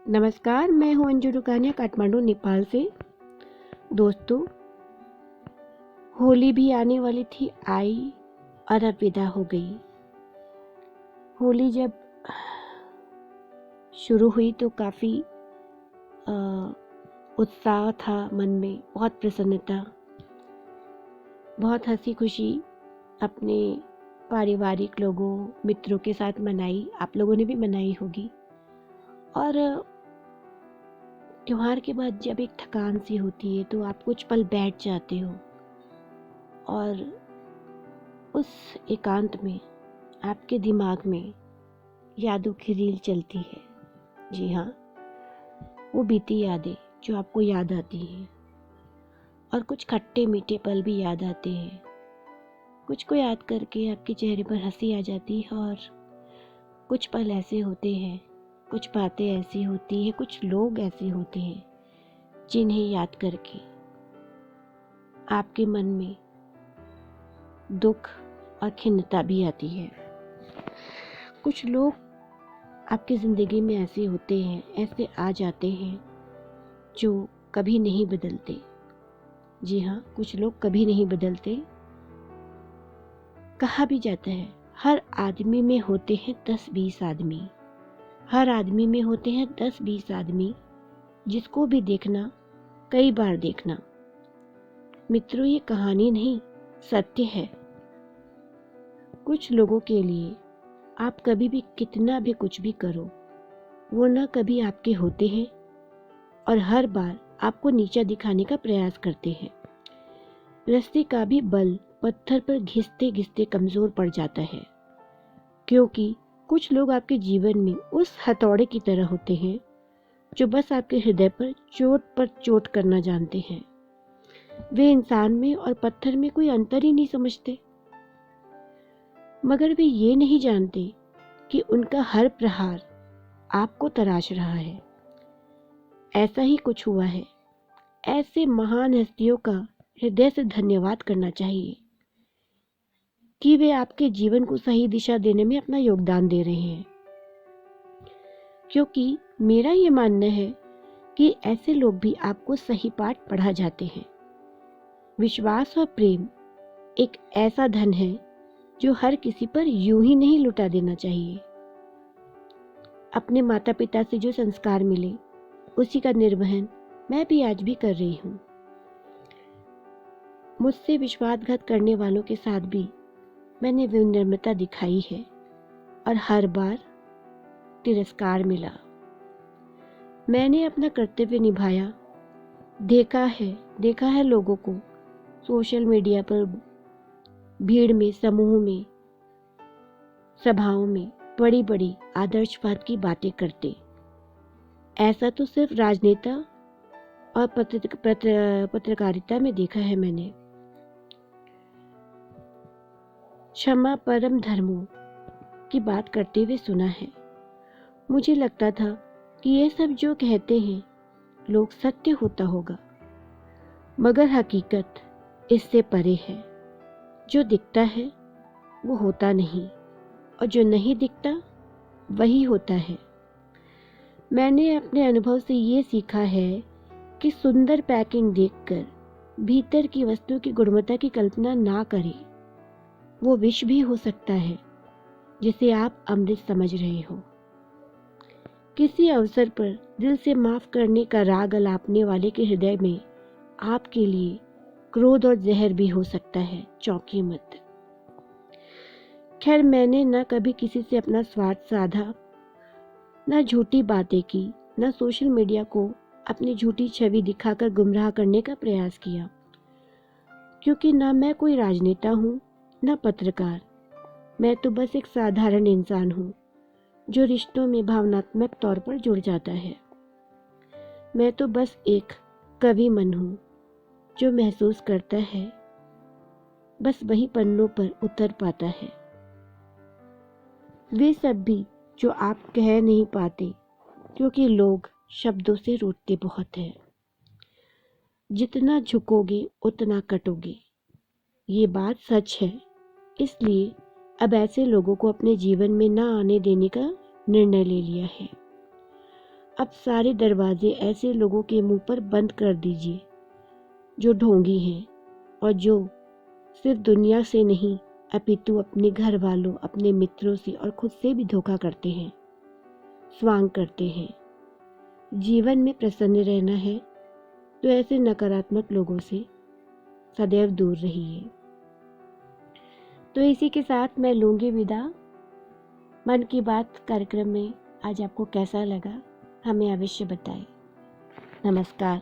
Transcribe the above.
नमस्कार, मैं हूं अंजू रुकानिया, काठमांडू, नेपाल से। दोस्तों, होली भी आने वाली थी, आई और अब विदा हो गई। होली जब शुरू हुई तो काफ़ी उत्साह था मन में, बहुत प्रसन्नता, बहुत हंसी खुशी अपने पारिवारिक लोगों, मित्रों के साथ मनाई। आप लोगों ने भी मनाई होगी। और त्योहार के बाद जब एक थकान सी होती है तो आप कुछ पल बैठ जाते हो और उस एकांत में आपके दिमाग में यादों की रील चलती है। जी हाँ, वो बीती यादें जो आपको याद आती हैं और कुछ खट्टे मीठे पल भी याद आते हैं। कुछ को याद करके आपके चेहरे पर हंसी आ जाती है और कुछ पल ऐसे होते हैं, कुछ बातें ऐसी होती हैं, कुछ लोग ऐसे होते हैं जिन्हें याद करके आपके मन में दुख और खिन्नता भी आती है। कुछ लोग आपकी ज़िंदगी में ऐसे होते हैं, ऐसे आ जाते हैं जो कभी नहीं बदलते। जी हाँ, कुछ लोग कभी नहीं बदलते। कहा भी जाता है हर आदमी में होते हैं 10-20 आदमी, हर आदमी में होते हैं 10-20 आदमी, जिसको भी देखना कई बार देखना। मित्रों, ये कहानी नहीं, सत्य है। कुछ लोगों के लिए आप कभी भी कितना भी कुछ भी करो, वो ना कभी आपके होते हैं और हर बार आपको नीचा दिखाने का प्रयास करते हैं। रस्सी का भी बल पत्थर पर घिसते घिसते कमजोर पड़ जाता है, क्योंकि कुछ लोग आपके जीवन में उस हथौड़े की तरह होते हैं जो बस आपके हृदय पर चोट करना जानते हैं। वे इंसान में और पत्थर में कोई अंतर ही नहीं समझते, मगर वे ये नहीं जानते कि उनका हर प्रहार आपको तराश रहा है। ऐसा ही कुछ हुआ है। ऐसे महान हस्तियों का हृदय से धन्यवाद करना चाहिए कि वे आपके जीवन को सही दिशा देने में अपना योगदान दे रहे हैं। क्योंकि मेरा ये मानना है कि ऐसे लोग भी आपको सही पाठ पढ़ा जाते हैं। विश्वास और प्रेम एक ऐसा धन है जो हर किसी पर यूं ही नहीं लुटा देना चाहिए। अपने माता पिता से जो संस्कार मिले उसी का निर्वहन मैं भी आज भी कर रही हूँ। मुझसे विश्वासघात करने वालों के साथ भी मैंने विनम्रता दिखाई है और हर बार तिरस्कार मिला। मैंने अपना कर्तव्य निभाया। देखा है लोगों को सोशल मीडिया पर भीड़ में, समूह में, सभाओं में बड़ी बड़ी आदर्शवाद की बातें करते। ऐसा तो सिर्फ राजनेता और पत्रकारिता में देखा है मैंने। क्षमा परम धर्मों की बात करते हुए सुना है। मुझे लगता था कि ये सब जो कहते हैं लोग सत्य होता होगा, मगर हकीकत इससे परे है। जो दिखता है वो होता नहीं और जो नहीं दिखता वही होता है। मैंने अपने अनुभव से ये सीखा है कि सुंदर पैकिंग देखकर भीतर की वस्तु की गुणवत्ता की कल्पना ना करें। वो विष भी हो सकता है जिसे आप अमृत समझ रहे हो। किसी अवसर पर दिल से माफ करने का राग अलापने वाले के हृदय में आपके लिए क्रोध और जहर भी हो सकता है। चौंकिए मत। खैर, मैंने न कभी किसी से अपना स्वार्थ साधा, न झूठी बातें की, न सोशल मीडिया को अपनी झूठी छवि दिखाकर गुमराह करने का प्रयास किया, क्योंकि न मैं कोई राजनेता हूँ न पत्रकार। मैं तो बस एक साधारण इंसान हूँ जो रिश्तों में भावनात्मक तौर पर जुड़ जाता है। मैं तो बस एक कवि मन हूँ जो महसूस करता है, बस वही पन्नों पर उतर पाता है। वे सब भी जो आप कह नहीं पाते, क्योंकि लोग शब्दों से रूठते बहुत हैं। जितना झुकोगे उतना कटोगे, ये बात सच है। इसलिए अब ऐसे लोगों को अपने जीवन में न आने देने का निर्णय ले लिया है। अब सारे दरवाजे ऐसे लोगों के मुंह पर बंद कर दीजिए जो ढोंगी हैं और जो सिर्फ दुनिया से नहीं अपितु अपने घर वालों, अपने मित्रों से और खुद से भी धोखा करते हैं, स्वांग करते हैं। जीवन में प्रसन्न रहना है तो ऐसे नकारात्मक लोगों से सदैव दूर रहिए। तो इसी के साथ मैं लूँगी विदा। मन की बात कार्यक्रम में आज आपको कैसा लगा हमें अवश्य बताएं। नमस्कार।